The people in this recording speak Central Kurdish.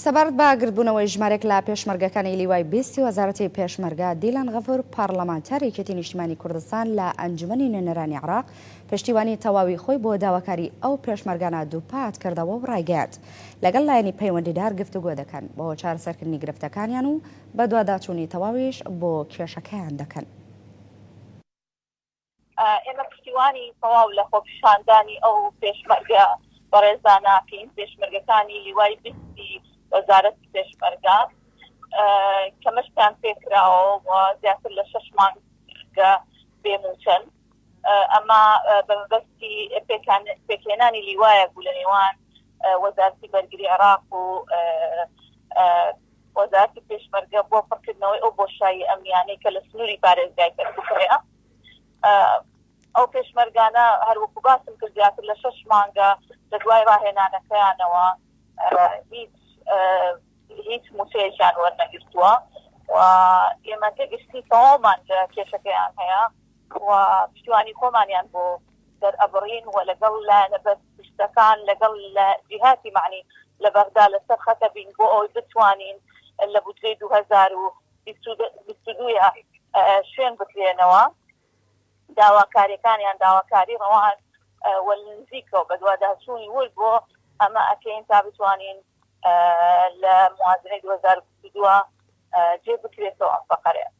سەبارەت بە گرتبوونەوەی ژمارەێک لە پێشمەرگەکانی لیوای 20 وەزارەتی پێشمەرگە دیلان غەفور پارلەمانتاریەتی نیشتیمانی کوردستان لە ئەنجومەنی نوێنەرانی عێراق پشتیوانی تەواوی خۆی بۆ داواکاری ئەو پێشمەرگانە دووپات کردەوە و ڕایگەیاند لەگەڵ لایەنی پەیوەندیدار گفتوگۆ دەکەن بۆ چارەسەرکردنی گرفتەکانیان و بە دوواداچوونی تەواویش بۆ کێشەکەیان دەکەن. ئێمە پشتیوانی تەواو لە خۆپیشاندانی ئەو پێشمەرگە بەڕێزا ناکەین پێشمەرگەکانی لیوای 20 وەزارەتی پێشمەرگە کەمەشتان پێکراوە و زیاتر لە 6 مانگە بێموچەن ئەمە بەبەستی پێکهێنانی لیوایە بوو لە نێوان وەزارەتی بەرگری عێراق و وەزارەتی پێشمەرگە بۆ پڕکردنەوەی ئەو بۆشایی ئەمنیانەی کە لە سنووری پارێزگای کردبووکڕێە ئەو پێشمەرگانە هەروەکو باسم کرد زیاتر لە 6 مانگە لە دوای ڕاهێنانەکەیانەوە هیچ موچەیەکیان وەرنەگرتووە و ئێمە تێگەشتی تەواومان لە کێشەکەیان هەیە و پشتیوانی خۆمانیان بۆ دەرئەبڕین و لەگەڵ لایەنە بەرپرسەکان لەگەڵ جیهاتی معنی لە بەغدا لەسەر خەتە بین بۆ ئەوەی بتوانین لە بودجەی 2022 شوێن بکرێنەوە داواکاریەکانیان داواکاری ڕەوان وەلنزیکەوە بە دوواداچوونی ول بۆ ئەمە ئەکەین تا بتوانین لە موازنەی 2022 جێ بکرێتەوە ئەم فەقەرەیە.